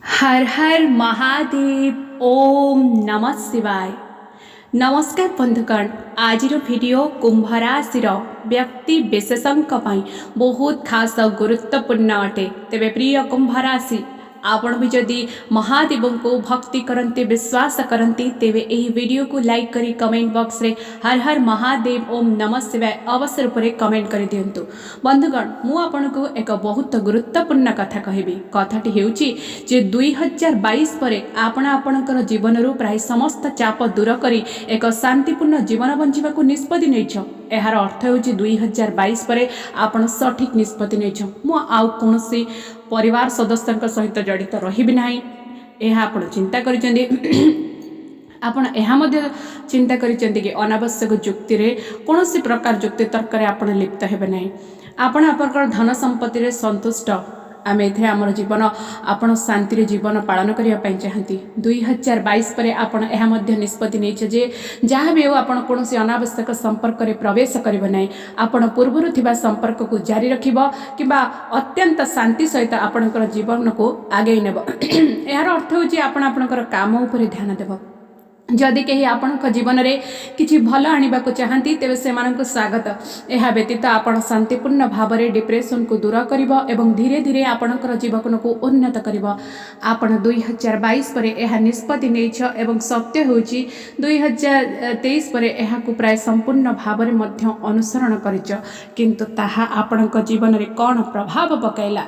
हर हर महादेव ओम नमः शिवाय। नमस्कार बंधुगण, आज वीडियो कुंभ राशि व्यक्ति विशेषज्ञ बहुत खास और गुरुत्वपूर्ण अटे। तेरे प्रिय कुंभ राशि आपण भी जदि महादेव को भक्ति करते विश्वास करते तेरे यही वीडियो को लाइक करी कमेंट बॉक्स रे हर हर महादेव ओम नमः शिवाय अवसर पर कमेंट कर दिंतु। बंधुगण मु आपन को एक बहुत गुरुत्वपूर्ण कथा कहबी। कथाटी हेउची जे 2022 पर आपण आपणकर जीवन रू प्राय समस्त चाप दूर करी एक शांतिपूर्ण जीवन बंचिबा को निष्पत्ति नैछ। यार अर्थ होची 2022 पर आपण सठिक निष्पत्ति नैछ। मु आउ कोनोसी परिवार सदस्य सहित जड़ित रही ना आप चिंता कर आपण चिंता कर अनावश्यक जुक्ति कौन प्रकार जुक्ति तर्क आप लिप्त हे ना। आपण आप धन संपत्ति संतुष्ट आम ए आम जीवन आपण शांति जीवन पालन करने चाहती। 2022 पर आपण निष्पत्ति नहीं जे जहाँ भी हो आपण कौन अनावश्यक संपर्क में प्रवेश करें ना। आपण पूर्वर थिबा संपर्क को जारी रखिबो किबा अत्यंत शांति सहित आपणकर जीवन को आगे नेब। यार अर्थ होची आपण आपणकर काम उपर ध्यान देव। जदि कहीं आपण जीवन में किसी भल आने को चाहती तेरे से स्वागत। यह व्यतीत आपण शांतिपूर्ण भाव में डिप्रेशन को दूर कर धीरे धीरे आपणकर जीवन को उन्नत कर। आपण 2022 पर यह निष्पत्ति नहीं सत्य होची 2023 पर यह प्राय संपूर्ण भाव में अनुसरण कर जीवन में कौन प्रभाव पकाइला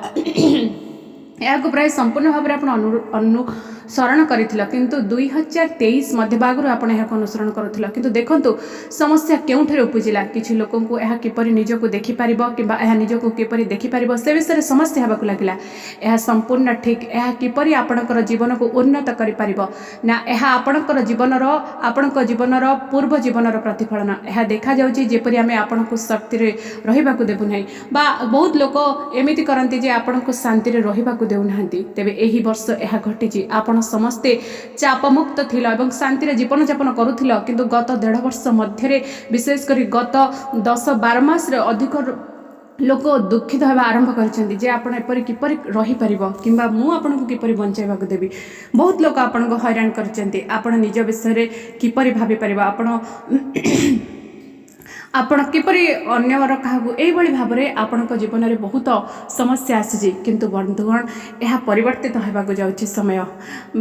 या प्राय संपूर्ण भाव में अनुसरण करथिला किंतु 2023 मध्य भागरु आपण यह अनुसरण करुथिला। किंतु देखंतु समस्या केउठरे उपजिला किछि लोकन को यह किपरि निजको देखि पारिबो किबा यह निजको किपरि देखि पारिबो से विषय समस्या हेबाकु लागिला। यह संपूर्ण ठीक यह किपरि आपणकर जीवन को उन्नत करि पारिबो ना यह आपणकर जीवनर पूर्व जीवनर प्रतिफलन। यह देखा जाउछि जेपरि आमे आपणको शक्ति रे रहिबाकु देबु नै बा बहुत लोक एमिति करंती जे आपणको शांति रे रहिबाकु देउ नाहंती। तेबे एही वर्ष यह घटिछि आपण समस्ते चापमुक्त थिला एवं शांति रे जीवन यापन करुथिला किंतु गत 1.5 वर्ष मध्य विशेष करी गत 10-12 मास रे अधिक लोक दुखित होगा आरंभ कर जे आपण एपरि किपरि रही परिबो किंबा मु आपन को किपरि बंचाइबा को देबी। बहुत लोक आपन को हैरान करचंती आपण निज विषय रे किपरि भाबी परिबा आपण किपरि अन्यर काहू एभली भाव में आपण जीवन में बहुत समस्या आसी किंतु बंधुगण यह परिवर्तित होगा जाउछि समय।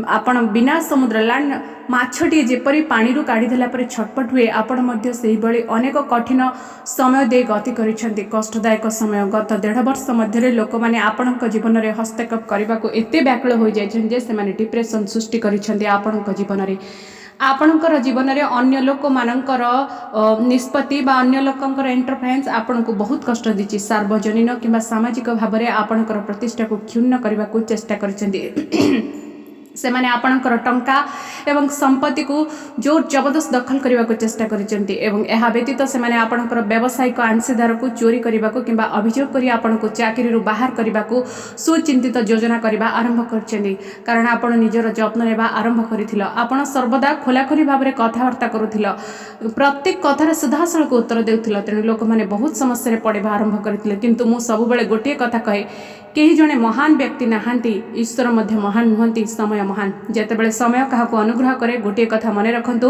आपण बिना समुद्र लैंड माछटी जेपरी पानी रू काढ़ी देला पर छटपट हुए आपण मध्य सेही बळी अनेक कठिन समय दे गति करिसेंती कष्टदायक समय। गत 1.5 वर्ष मध्य लोक माने आपण जीवन में हस्तक्षेप करने को एते व्याकुल हो जाइछन जे से माने डिप्रेशन सृष्टि करिसेंती आपण जीवन में। आपणकर जीवन में अन्य लोक मानकर निष्पत्ति बा अन्य लोकंकर इंटरफेरेंस आपण को बहुत कष्ट दीची। सार्वजनिक किंबा सामाजिक भाव में आपणकर प्रतिष्ठा को क्षुण्ण करने को चेष्टा करिसेंती। से माने आपणकर टंका एवं संपत्ति को जोर जबरदस्त दखल करने को चेष्टा करिसेंती एवं यह व्यतीत से माने आपणकर व्यावसायिक अंशीदार को चोरी करने को किंबा अभियोग करी आपण को चाकरी रू बाहर करने को सुचिंतित योजना करने आरंभ करछेंती। कारण आपण निजर जत्न नेबा आरंभ करिथिला। आपण सर्वदा खोलाखोली भाव में कथबार्ता करुथिला प्रत्येक कथार सीधासळख उत्तर देउथिला। तेणु लोक माने बहुत समस्या पड़वा आरंभ करथिले किंतु मु सब बेले गोटे कथा कहे कहीं जड़े महान व्यक्ति नहांती ईश्वर मध्य महान नुहंती समय महान। जेतेबेले समय काहाको अनुग्रह करे गोटे कथा मन रखंतु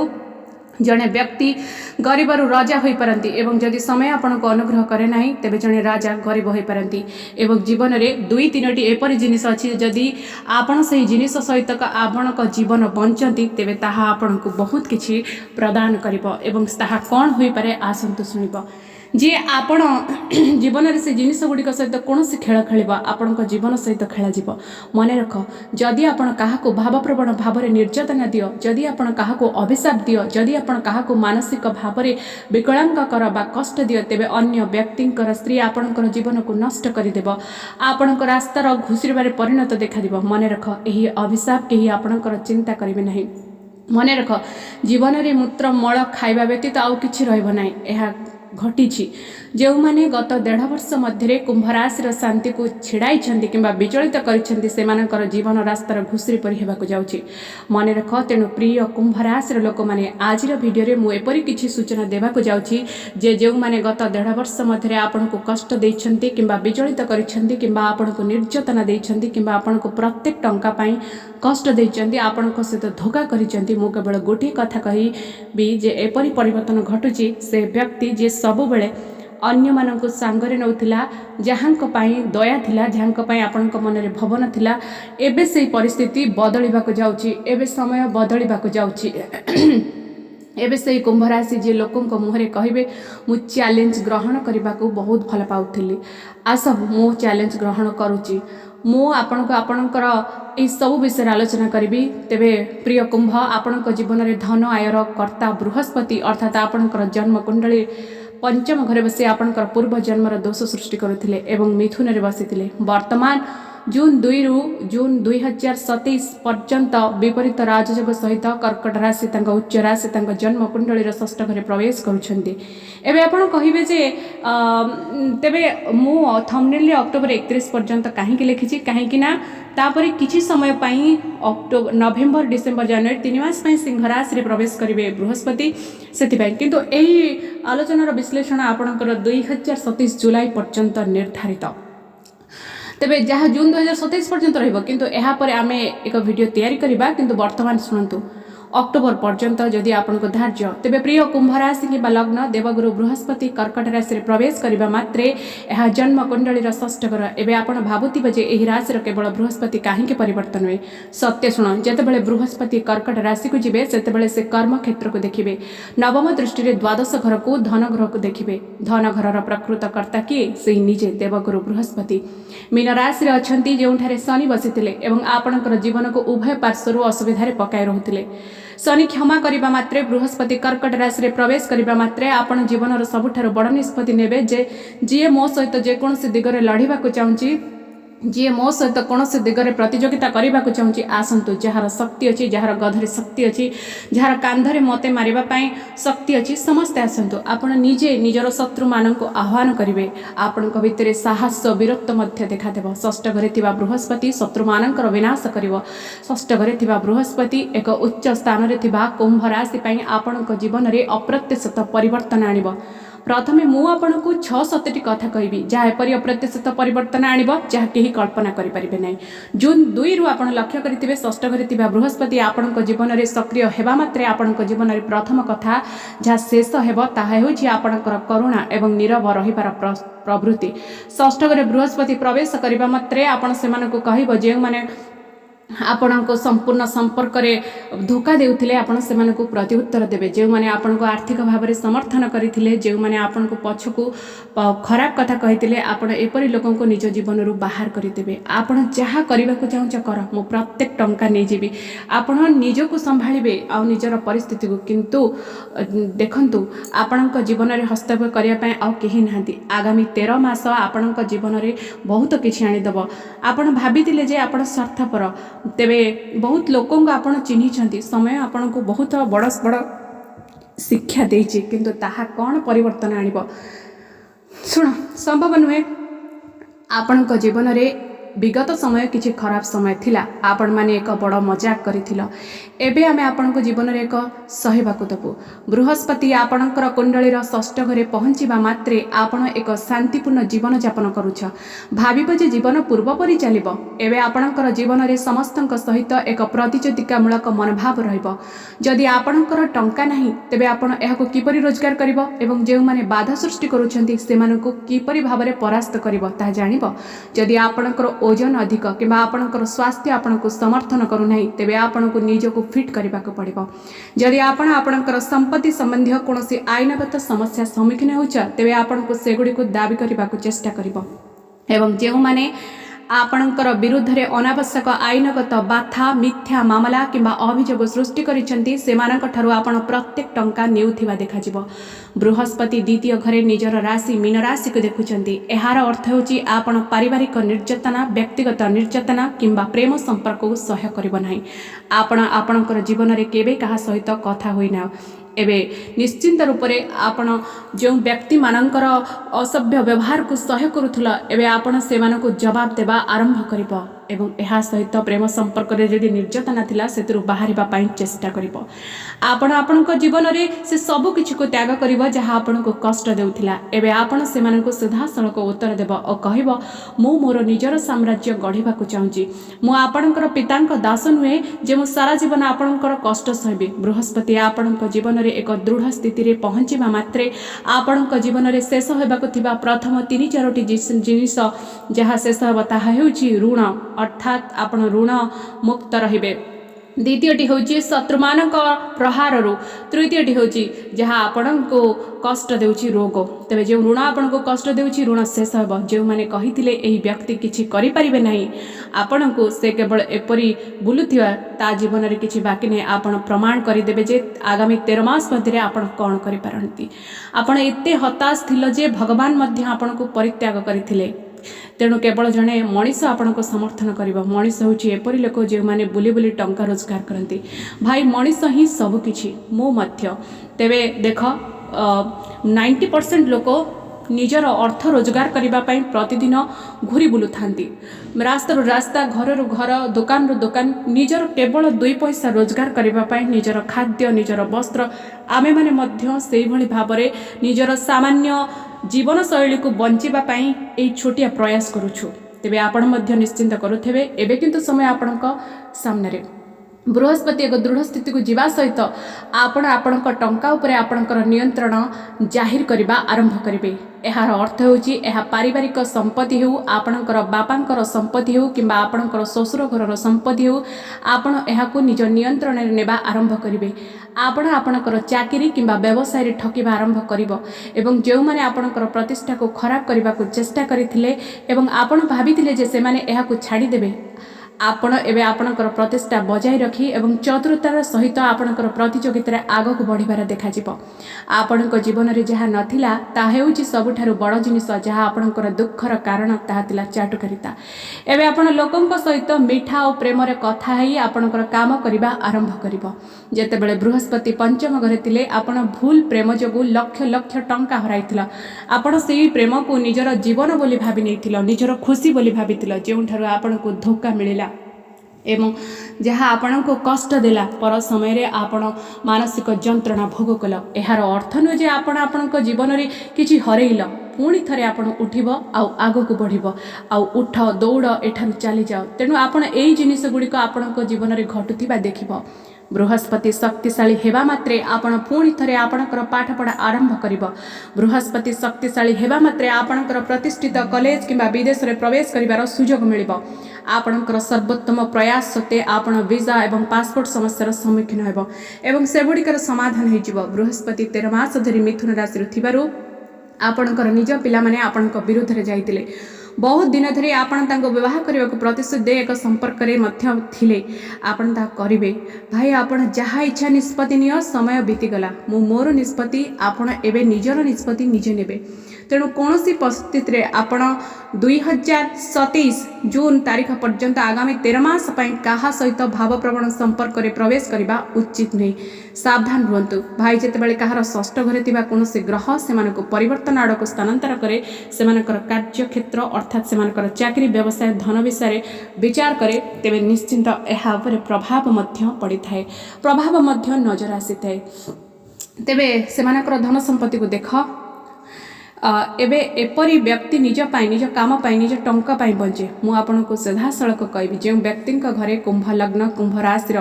जड़े व्यक्ति गरीबरू राजा हो पारती एवं जदि समय आपण को अनुग्रह करे नहीं तेबे जड़े राजा गरीब हो पारती। एवं जीवन में 2-3टी एपरी जिनिस अच्छी जदि आपण से जिनिस सहित आपण जीवन बंचती तेबे ताहा आपण को बहुत किछि प्रदान करिबो एवं ताहा कौन हो पारे आसंतु शुणिबो। जे आपण जीवन में से जिनिस गुड़िक सहित कौन खेल खेल आपण जीवन सहित खेल जीव। मन रख जदि आपण काहाको भावप्रवण भाव में निर्यातना दियो जदि आपण काहाको अभिशाप दियो जदि आपण काहाको मानसिक भाव में विकलांग कर बा कष्ट दियो तेबे अन्य व्यक्तिंकर स्त्री आपणकर जीवन को नष्ट करदेव। आपणकर रास्तार घुषुरबार परिणत देखा। मन रख यही अभिशाप कहीं आपणकर चिंता करेंगे नहीं। मन रख जीवन में मूत्र मल खाइबा व्यतीत आउ किछि रहइबो नाही। घटी जो मैंने गत 1.5 वर्ष मध्य कुंभ राशि शांति को छिड़ाई कि विचलित कर जीवन रास्तार घुषुरी परि होगा जाऊँगी मन रख। तेणु प्रिय कुंभ राशि लोक मैंने आज भिडियो मुझे एपरी किसी सूचना देवाक जाऊँगी जे जो मैंने गत 1.5 वर्ष मध्य आपण को कष्ट देइछन्ति किंबा विचलित करिछन्ति किंबा आपण को निर्यातना देइछन्ति किंबा आपण को प्रत्येक टंका पाई कष्ट देइछन्ति आपण को सहित धोखा करिछन्ति मु केवल गोटे कथा कही भी जे एपरी परिवर्तन घटुची से व्यक्ति जे सबु बेले अन्य मानक सांगरे नौथिला जहाँक पाई दया थिला जहाँक पाई आपनक मनरे भवन थिला एबे से परिस्थिति बदलिबाक जाउची एबे समय बदलिबाक जाउची। एबे से कुंभ राशि जे लोकंक मुहरे कहिबे मु चैलेंज ग्रहण करने को बहुत भल पाउथिली आस मु चैलेंज ग्रहण करुची मु आपणकर यह सब विषय आलोचना करी। तेबे प्रिय कुंभ आपणक जीवन में धन आयर कर्ता बृहस्पति अर्थात आपणकर जन्म कुंडली पंचम घरे बसी आपणकर पूर्व जन्मर दोष सृष्टि करुथिले एवं मिथुन रे बसिथिले। वर्तमान जून 2 रु जून 2027 पर्यंत विपरीत राजयोग सहित कर्कट राशि उच्च राशि जन्म कुंडली षष्ठ घरे प्रवेश करुछन्ति। एबे आपण कहिबे जे तेबे मु थंबनेल रे अक्टोबर 31 पर्यंत काहे कि लिखिछि काहे ना तापरे किछि समय पई अक्टोबर नवेम्बर डिसेम्बर जनवरी 3 मास पई सिंह राशि रे प्रवेश करिवे बृहस्पति सेति पई किंतु एही आलोचनार विश्लेषण आपणकर 2027 जुलाई पर्यंत निर्धारित। तेबे जहाँ जून 2027 पर्यंत रहिबो किंतु एहा परे आमे एक वीडियो तैयारी करिबा किंतु वर्तमान सुनंतु अक्टोबर पर्यंत जदि आपनको धार्य तेबे प्रिय कुंभ राशि कि लग्न देवगुरु बृहस्पति कर्कट राशि प्रवेश करबा मात्रे यह जन्म कुंडली षष्ठ घर। एबे आपण भाबुथिबे जे एही राशि केवल बृहस्पति काहेकि परिवर्तन हुए सत्य शुण जेतेबेले बृहस्पति कर्कट राशि को जिबे सेतेबेले से कर्म क्षेत्र को देखिबे नवम दृष्टि रे द्वादश घर को धन घर को देखिबे धन घरर प्रकृत कर्ता किए से निजे देवगुरु बृहस्पति मीन राशि रे अछंती जेउठारे शनि बसिथिले एवं आपणकर जीवन को उभय पार्श्वरु असुविधा रे पकाई रहुथिले। शनि क्षमा करबा मात्रे बृहस्पति कर्कट राशि रे प्रवेश करबा मात्रे आपण जीवनर सबुठार बड़ निष्पत्ति नेबे जे जी मो सहित जेकोसी दिगरे लड़िबा को चाहूँगी जी मो सहित कौन से दिगरे प्रतियोगिता करने को चाहूँगी आसतु जार शक्ति अच्छी जार गधरे शक्ति अच्छी जार कांधरे मते मारिबाई शक्ति अच्छी समस्ते आसतु आपण निजे निजर शत्रु मान आह्वान करेंगे आपण भितर साहस वीरत्व देखादेव षष्ठ घरे बृहस्पति शत्रु मान विनाश कर षष्ठ घरे बृहस्पति एक उच्च स्थान में कुंभ राशि आपण जीवन में अप्रत्याशित परिवर्तन आनिब। प्रथमे मु आपन को 6-7 कथा कहबी जहाँ एपरी अप्रत्याशित परिवर्तन आनिब जहाँ केही कल्पना करि परिबे नै। जून 2 रु आपण लक्ष्य करिथिबे षष्ठ घरे थिबा बृहस्पति आपन जीवन में सक्रिय हेबा मात्रे आपन जीवन में प्रथम कथा जहाँ शेष हेब ताहा हेउछि आपनकर करुणा एवं नीरव रहिबार प्रवृत्ति। षष्ठ घरे बृहस्पति प्रवेश करबा मात्रे आपण सेमानकु कहिबो जे माने आपण को संपूर्ण संपर्क में धोखा देउथिले आपण सेमानकु प्रति उत्तर देबे जो माने आपण को आर्थिक भाव में समर्थन करिथिले जो माने आपण को पछकु खराब कथा कहिथिले आपण एपरी लोकन को निज जीवन रु बाहर करिदेबे। आपण जहाँ करबा को चाहूछ कर मु प्रत्येक टंका नै जेबी आपण निजको संभाळिबे आ निजर परिस्थिति को किंतु देखंतु आपण जीवन में हस्तक्षेप करिया पय आ केही नाहंती आगामी 13 मास आपण जीवन में बहुत किछि आनी दबो। आपण भाबिथिले जे आपण स्वार्थपर तेबे बहुत लोकों आपण चिन्हिछंती समय आपण को बहुत बड़ बड़ शिक्षा देछि किंतु ताहा कौन परिवर्तन आनिब शुण संभव नुहे। आपण जीवन में विगत समय किछि खराब समय थिला आपण माने एक बड़ मजाक करिथिलो एबे आमे आपण को जीवन में एक सहेबाकु दबु। बृहस्पति आपणकर कुंडलीर षष्ठ घरे पहुँचीबा मात्रे आपण एक शांतिपूर्ण जीवन यापन करूछ भाबिबो जे जीवन पूर्व परि चलिबो। एबे आपणकर जीवन में समस्तक सहित एक प्रतियोगितामूलक मनोभाव रहिबो। जदि आपणकर टंका नाही तेबे आपण एहाको किपरि रोजगार करिबो एवं जेउ माने बाधा सृष्टि करूछंती सेमानकु किपरि भाबरे परास्त करिबो ता जानिबो। जदि आपणकर ओजन अधिक किंबा आपणकर स्वास्थ्य आपणको समर्थन करू नाही तेबे आपणको निजको फिट करबाक पड़िबो। जदि आपण आपणकर संपत्ति संबंधी कोनोसी आईनगत समस्या सम्मुखीन होउछ तेबे आपणको सेगुडी को दाबी करबाक चेष्टा करिबो एवं जेउ माने आपणकर विरुद्ध रे अनावश्यक आईनगत बाथा मिथ्या मामला किंबा अभियोग सृष्टि करिसेंती सेमानक ठारु आपण प्रत्येक टंका नेउथिबा देखाजिबो। बृहस्पति द्वितीय घरे निजर राशि मीन राशि को देखुचंती एहार अर्थ होची आपण पारिवारिक निर्यातना व्यक्तिगत निर्यातना किंबा प्रेम संपर्क को सह्य करिबो नाही। आपण आपणकर जीवन रे केबे कहा सहित कथा होइना एबे निश्चिंत रूप से आपण जो व्यक्ति मानकर असभ्य व्यवहार को सह्य करुला एबे आपण से जवाब देवा आरंभ करिबो एवं यह सहित प्रेम संपर्क रे जदि निर्यातना थिला सेतरु बाहरिबा पई चेष्टा करिबो। आपण आपणक जीवन रे से सब किछि को त्याग करिबो जहा आपणको कष्ट देउथिला एबे आपण से मानको सीधा सड़क उत्तर देबो और कहबो मु मोर निजर साम्राज्य गढ़िबा को चाहूची मु आपणकर पितांक दास नुहे जे मु सारा जीवन आपणकर कष्ट सहबी। बृहस्पति आपणक जीवन रे एक दृढ़ स्थिति रे पहुंचीबा मात्रे आपणक जीवन रे शेष होबाको थिबा प्रथम 3-4टी जिनिस जहा शेष होबा ताहा हेउची ऋण अर्थात आपण ऋण मुक्त रहिबे। द्वितीयटी होची शत्रुमान प्रहार तृतीयटी होची जहाँ आपण को कष्ट देउची रोग तेरे जो ऋण आपण को कष्ट देउची ऋण शेष हेब जो माने कहिथिले एही व्यक्ति किछि करि परिबे नाही आपण को से केवल एपरी बुलुथिया ता जीवन रे किछि बाकी नै आपण प्रमाण करि देबे जे आगामी 13 मास मध्ये आपण कोन करि पारंती। आपण एते हताश थिलो जे भगवान मध्ये आपण को परित्याग करिथिले तेणु केवल जड़े मनीष आपण को समर्थन कर मनीष हूँ एपरी लोक जो मैंने बुली बुली टंका रोजगार करती भाई मनीष ही सबकि मो मध्य तेरे देख 90% लोक निजर अर्थ रोजगार करने प्रतिदिन घूरी बुलू था रास्ता रास्ता घर घर दुकान दुकान निजर केवल 2 पैसा रोजगार करने निजर खाद्य निजर वस्त्र आमे माने मध्य से भाव में निजर सामान्य जीवन शैली को बंचापी यही छोटिया प्रयास करुछु तेबे आपण मध्य निश्चिंत करुथेबे एबे किंतु समय आपणक सामने बृहस्पति एक दृढ़ स्थिति को जीवा सहित आपण आपणक टंका उपरे आपणकर नियंत्रण जाहिर करबा आरंभ करिवे। एहार अर्थ होची एहा पारिवारिक संपत्ति हो आपणकर बापांकर संपत्ति हो किंबा आपणकर ससुर घरर संपत्ति हो आपण एहाकु निज नियंत्रण रे नेबा आरंभ करिवे। आपण आपणकर चाकरी किंबा व्यवसाय रे ठकिबा आरंभ करिवो एवं जो माने आपणकर प्रतिष्ठा को खराब करबा को चेष्टा करिथिले एवं आपण भाबिथिले जे से माने एहाकु छाडी देबे आपण एबे आपणकर प्रतिष्ठा बजाय रखी एवं चतुरतार सहित आपणकर प्रतियोगिता आग को बढ़िबार देखा जिवो। आपणक जीवन रे जहा नथिला ता हेउची सबुठारु बड़ जिनिस जहा आपणकर दुखर कारण ताहा तिला चाटुकारिता। एबे आपण लोकंक सहित मीठा और प्रेम रे कथा हेई आपणकर काम करिबा आरंभ करिवो। जेतेबेले बृहस्पति पंचम घरे तिले आपण भूल प्रेम जोगु लक्ष लक्ष टंका हराइथिला आपण सेही प्रेम को निजर जीवन बोली भाबी नैथिला निजर खुशी बोली भाबिथिला जेउठारु आपणको धोखा मिलिला एवं जहाँ आपण को कष्ट देला पर समय रे आपण मानसिक जंत्रणा भोग कल यार अर्थ नुहे जे आपण आपणक जीवन रे किछि हरैल पुणी थरे आपण उठिब आउ आग को बढ़िब आउ उठ दौड़ एठारु चली जाओ तेणु आपण एई जिनिस गुड़िक आपणक जीवन रे घटुथिबा देखिब। बृहस्पति शक्तिशाली हेबा मात्रे आपण पुणी थरे आपणकर पाठपढ़ा आरंभ करिब। बृहस्पति शक्तिशाली हेबा मात्रे आपणकर प्रतिष्ठित कॉलेज किंबा विदेश रे प्रवेश करिवार सुजोग मिलिब। आपणकर सर्वोत्तम प्रयास सत्ते आपण वीजा एवं पासपोर्ट समस्यार सम्मुखीन हेब एवं सेगुड़िकर समाधान होइजिब। बृहस्पति 13 मास धरि मिथुन राशि रे थिबारु आपणकर निज पिला माने आपणक विरोध रे जाइतिले बहुत दिन धरी आपण तांको विवाह करने को प्रतिश्रुति दे एक संपर्क रे मध्य थिले आपण ता करिवे भाई आपण जहा इच्छा निष्पत्ति नियो समय बीतीगला मु मोर निष्पत्ति आपण एबे निजर निष्पत्ति निजे नेबे तेणु कौन सी परिस्थिति रे आपण 2027 जून तारीख पर्यंत आगामी 13 मास क्या सहित भावप्रवण संपर्क रे प्रवेश करने उचित नहीं। सावधान रुहतु भाई जितेबाला कहार षष्ठ घरे थिबा कौन से ग्रह से परिवर्तन आड़ को स्थानांतर करे से कार्यक्षेत्र अर्थात से चाकरी व्यवसाय धन विषय विचार करे तेबे निश्चिंत यह प्रभाव पड़ी थाए प्रभाव नजर आसी थाए तेबे से धन संपत्ति को देख एबे एपरी व्यक्ति निज काम निज टंका बंचे मु आपनको सीधा सड़क कहबी जो व्यक्ति घरे कुंभ लग्न कुंभ राशि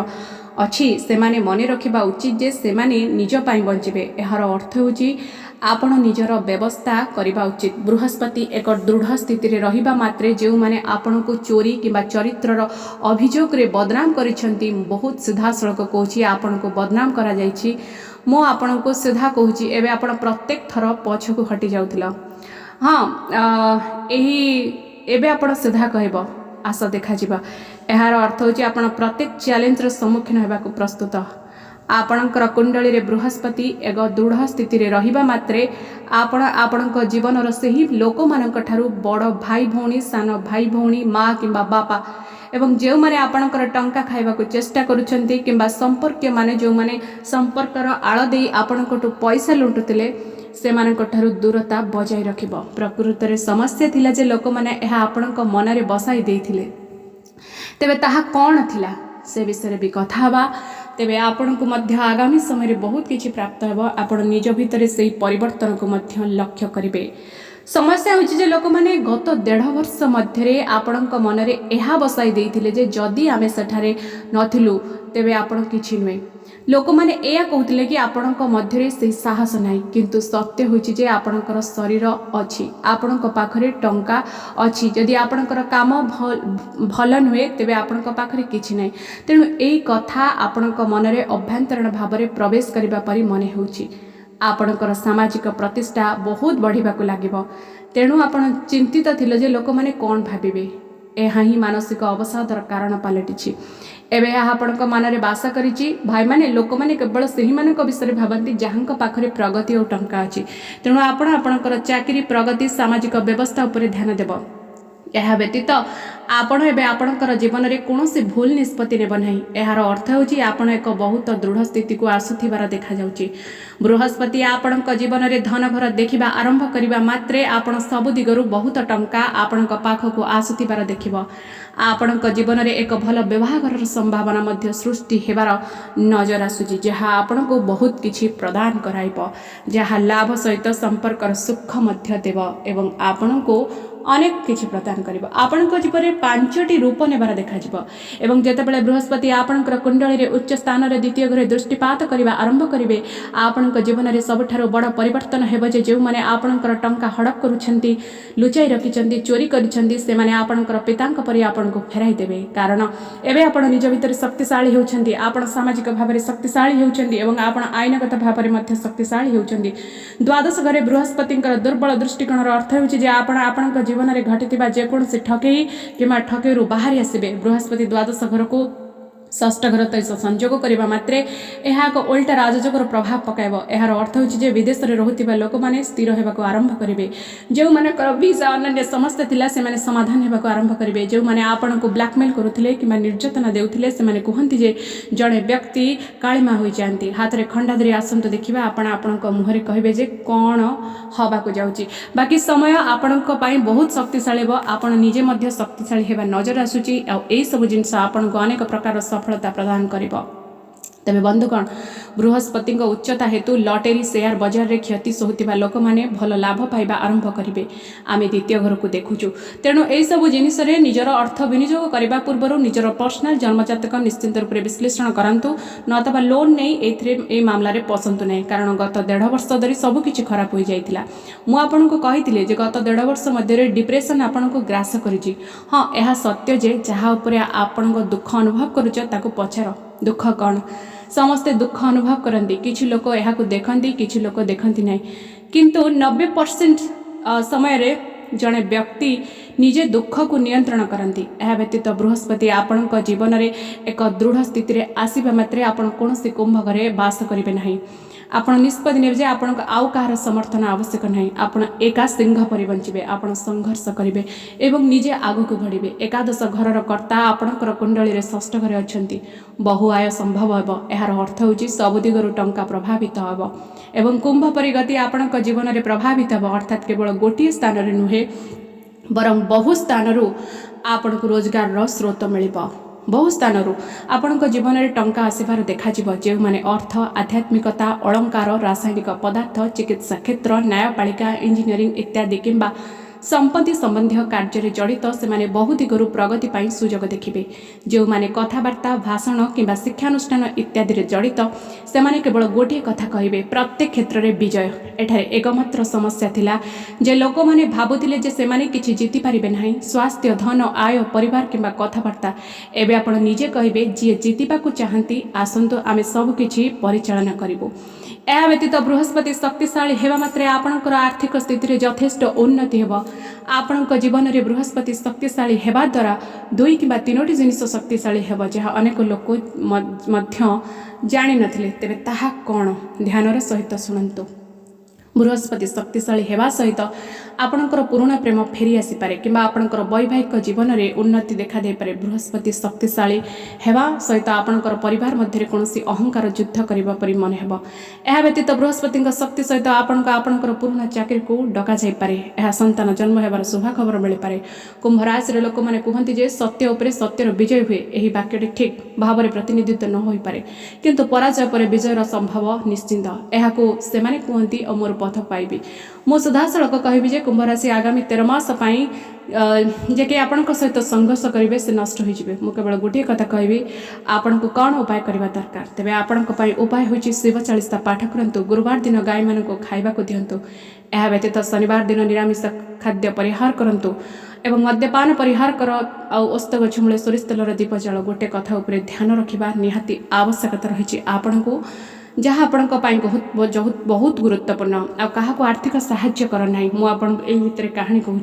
अच्छी से माने मने रखिबा उचित जे से माने निज बंचे यार अर्थ होची आपण निजर व्यवस्था करबा उचित। बृहस्पति एक दृढ़ स्थिति रे रहिबा मात्रे जो माने आपण को चोरी किंबा चरित्रर अभियोग रे बदनाम करिसेंती बहुत सीधा सड़क कहूची आपण को बदनाम करा जायछि मो आपण को सीधा कहूची एबे आपण प्रत्येक थर पछ को हटि जाउथिला हाँ एही एबे आपण सीधा कहबो आशा देखा जिबा यार अर्थ होची आपण प्रत्येक चैलेंज रो सम्मुखीन हेबा को प्रस्तुत आपणकर कुंडली रे बृहस्पति एक दृढ़ स्थिति रे रहिबा मात्रे आपणक जीवन से ही लोक मानक ठारू बड़ भाई भौणी सान भाई भौणी माँ किंबा बापा एवं जो माने आपणकर टंका खाइबा को चेष्टा करुछंती किंबा संपर्क माने जो माने संपर्कर आळ देई आपणकटु पैसा लुटुतिले सेमानकठारु दूरता बजाय रखिब। प्रकृत रे समस्या थिला जे लोक माने एहा आपणक मनरे बसाई देइथिले, तेबे ताहा कोन थिला से विषय भी कथा हवा। तेबे आपण को मध्य आगामी समय बहुत किछि प्राप्त हेबो। आपण निज भितरे सेही परिवर्तन को मध्य लक्ष्य करिवे। समस्या होछि जे लोक माने गत 1.5 वर्ष मध्यरे आपणक मनरे एहा बसाई देइथिले जे जदि आमे सेठारे नथिलु तेबे आपण किछि नुहे। लोक माने एया कहउतिले कि आपणक मध्यरे सेही साहस नाही, किंतु सत्य होछि जे आपणकर शरीर अछि, आपणक पाखरे टंका अछि। जदि आपणकर काम भल नुहे तेबे आपणक पाखरे किछि नाही। तेणु एई कथा आपणक मनरे अभ्यंतरण भावरे प्रवेश करिबा परि मने होछि। आपणकर सामाजिक प्रतिष्ठा बहुत बढ़िबाकु लागिबो। तेणु आपण चिंतित थिले जे लोक माने कोन भाबिबे। एहा ही मानसिक अवसादर कारण पलटिछि। एबे आपणक मनरे बासा करिछि। भाई माने लोक माने केवल सेही मानक विषय भाबंती जहांक पाखरे प्रगति और टंका अछि। तेणु आपण आपणकर चाकरी प्रगति सामाजिक व्यवस्था उपरे ध्यान देबो। यह व्यतीत आपण एबे आपणकर जीवन में कौन भूल निष्पत्ति नेब नहीं। यार अर्थ होछि आपण एक बहुत दृढ़ स्थिति को आसुथिबार देखा जाउछि। बृहस्पति आपणक जीवन में धन घर देखिबा आरंभ करिबा मात्रे आपण सब दिगरु बहुत टंका आपणक पाखकु आसुथिबार देखिबो। आपणक जीवन में एक भल व्यवहार संभावना मध्य सृष्टि हेबार नजर आसुछि, जहा आपणको बहुत किछि प्रदान कराइबो, जहा लाभ सहित संपर्कर सुख मध्य देव एवं आपणको अनेक किछि प्रदान करिबो। आपणको जीवन में 5टी रूप नेबार देखा जिवो। एवं जेतेबेले बृहस्पति आपणकर कुंडली रे उच्च स्थान रे द्वितीय घरे दृष्टिपात करिबा आरंभ करिवे, आपणक जीवन में सबठारो बड़ परिवर्तन हेबो। जे जो माने आपणकर टंका हड़प करूछंती, लुचाई रखिछंती, चोरी करिछंती, से माने आपणकर पितांक परि आपणको फेराई देबे। कारण एबे आपण निज भितर शक्तिशाली होउछंती, आपण सामाजिक भाबरे शक्तिशाली होउछंती एवं आपण आईनगत भाबरे मध्ये शक्तिशाली होउछंती। द्वादश घरे बृहस्पतिंकर दुर्बल दृष्टिकोणर अर्थ होउछि जे आपण आपणक जीवन में घटिथिबा जेकोसी ठकई किंबा ठकईरु बाहरी आसबे। बृहस्पति द्वादश घर को षष्ठ घर तैस संयोग करने मात्रे यह एक उल्टा राजयोगर प्रभाव पकाइब। यार अर्थ होछि जे विदेश में रहुथिबा लोक माने स्थिर होबाको आरंभ करिवे। जो मानकर वीजा अन्य समस्या थिला से माने समाधान होबाको आरंभ करिवे। जो माने आपण को ब्लैकमेल करुथिले किंबा निर्यातना देउथिले से माने कहंती जे जड़े व्यक्ति कालीमा होई जानती। हाथ रे खंडा धरी आसंतु देखिबा आपण आपणक मुहरे कहिबे जे कोन हबाको जाउची। बाकी समय आपणक पई बहुत शक्तिशाली बो। आपण निजे मध्य शक्तिशाली हेबा नजर आसुची। आ एई सब जिंस आपणक अनेक प्रकार सफलता प्रदान करिबो। तेबे बंधुगण, बृहस्पति उच्चता हेतु लॉटरी शेयर बाजार रे क्षति सोहुतिबा लोक माने भल लाभ पाइबा आरंभ करिवे। आमे द्वितीय घर को देखुछु। तेणु एई सब जिनिस रे निजर अर्थ विनियोग करबा पूर्व निजर पर्सनल जन्मजातक निश्चित रूप से विश्लेषण करंतु, नतबा लोन नहीं एथरे ए मामला रे पसंद नहीं। कारण गत 1.5 वर्ष धरी सब किछि खराब हो जाइतिला। मु आपन को कहितिले जे गत 1.5 वर्ष मध्य रे डिप्रेशन आपन को ग्रास करिछि। हां, यह सत्य जे जहा ऊपर आपन को दुख अनुभव करूछ ताको पछार दुख कौन। समस्ते दुख अनुभव करती, किछि लोक यह देखती, किछि लोक देखती नहीं। किंतु 90% समय रे जड़े व्यक्ति निजे दुख को नियंत्रण करती। यह व्यतीत बृहस्पति आपण जीवन में एक दृढ़ स्थिति रे आसीबा मात्रे आपण कोनोसी कुंभ घरे बास करिवे नहीं। आपण निष्पत्ति नेबे जे आपण आउ कहार समर्थन आवश्यक नहीं। आपण एका सिंह परि बंचिबे। आपण संघर्ष करिवे एवं निजे आगु को बढ़िबे। एकादश घरर कर्ता आपणकर कुंडली रे षष्ठ घरे अछंती। बहु आय संभव हेबो। यार अर्थ होछि सब दिगरु टंका प्रभावित हेबो एवं कुंभ परि गति आपणक जीवन रे प्रभावित हेबो। अर्थात केवल गोटिए स्थान रे नुहे बरं बहु स्थान आपणक रोजगार रो स्रोत मिलिबो। बहु स्थान आपण जीवन में टंका आसबार देखा जो माने अर्थ, आध्यात्मिकता, अलंकार, रासायनिक पदार्थ, चिकित्सा क्षेत्र, न्यायपालिका, इंजीनियरिंग इत्यादि किंबा संपत्ति संबंधी कार्य जड़ित से माने बहु दिगरु प्रगति पाई सुजोग देखिबे। जो माने कथावार्ता, भाषण किंबा शिक्षानुष्ठान इत्यादि रे जड़ित से माने केवल गोटे कथा कहिबे, प्रत्येक क्षेत्र रे विजय। एठारे एकमात्र समस्या थिला जे लोक माने भाबुथिले जे से माने किछि जीति पारिबे नाही। स्वास्थ्य, धन, आय, परिवार किंबा कथावार्ता। एबे आपण निजे कहिबे जे जीतिबाकू चाहंती आसंतु आमे सब किछि परिचालना करिबो। यह व्यतीत बृहस्पति शक्तिशाली हेबा मात्रे आपणकर आर्थिक स्थिति रे यथेष्ट उन्नति हेबो। आपणक जीवन में बृहस्पति शक्तिशाली हेबा द्वारा 2 किंबा 3टी जिनिस शक्तिशाली हेबो, जहा अनेक लोक मध्य जानि नथिले। तेबे ताहा कोन ध्यानर सहित सुनंतु। बृहस्पति शक्तिशाली हेबा सहित आपणकर पुराणा प्रेम फेरी आसीपे कि आपणकर वैवाहिक जीवन में उन्नति देखा दे पारे। बृहस्पति शक्तिशाली हेबा सहित आपणकर परिवार मध्य कौन अहंकार युद्ध करने परी मन हेब। यह व्यतीत बृहस्पति शक्ति सहित आपणकर पुराणा चाकरी को डका जापे। यह संतान जन्म होबार शुभ खबर मिल पारे। कुंभ राशि लोक मैंने कहते जे सत्य उपर सत्यर विजय हुए। यह वाक्यटी ठीक भाव में प्रतिनिधित्व न हो पारे किंतु पराजय पर विजयर संभव निश्चिंत। यह कहती और मोर पथ पाइबी। मु सदासलक कहबी जे कुंभ राशि आगामी 13 मास जे कि आपण सहित संघर्ष करेंगे से नष्ट हो जाए। मु केवल गोटे कथा कहबी आपण को कौन उपाय करने दरकार। तेरे आपण उपाय हो शिव 40 पाठ करूँ। गुरुवार दिन गाय मान खाइबा को दिंतु। यह व्यतीत शनिवार दिन निरामिष खाद्य परिहार करूँ एवं मद्यपान परिहार कर औस्त गछ मूले सोरिष तेलर दीप जल। गोटे कथा उपर ध्यान रखा निहाती आवश्यकता रही। आपण को जहाँ आपण बहुत गुरुत्वपूर्ण आ आर्थिक साहाय्य कर ना। मुझे भितर कहानी कहूँ।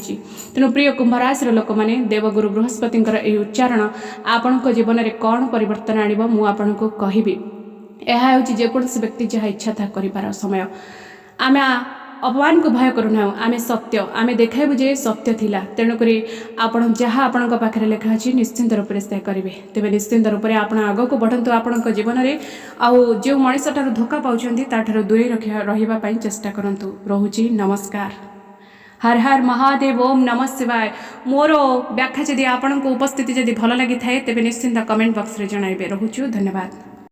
तेणु प्रिय कुंभ राशि लोक मैंने देवगुरु बृहस्पति उच्चारण आपण जीवन में कौन परिवर्तन आणिब मुझे कहबी। यह हूँ जेकोसी व्यक्ति जहाँ इच्छा था कर समय। आम अपमान को भय करूना। आम सत्य आम देखाबू जे सत्य थिला। तेणुक आपण जहाँ आपण पाखे लिखा अच्छी निश्चिंत रूप से करेंगे। तेज निश्चिंत रूप से आप आग को बढ़ंतु। आपण जीवन में आउ जो मनीषार धोखा पाँच दूरे रही चेष्टा करूँ। रोची नमस्कार। हर हर महादेव। ओम नमः शिवाय। मोर व्याख्या जदि आपण उपस्थिति जदि भल लगी थाए तेज निश्चिंत कमेंट बॉक्स रे जणाइबे। रोचु धन्यवाद।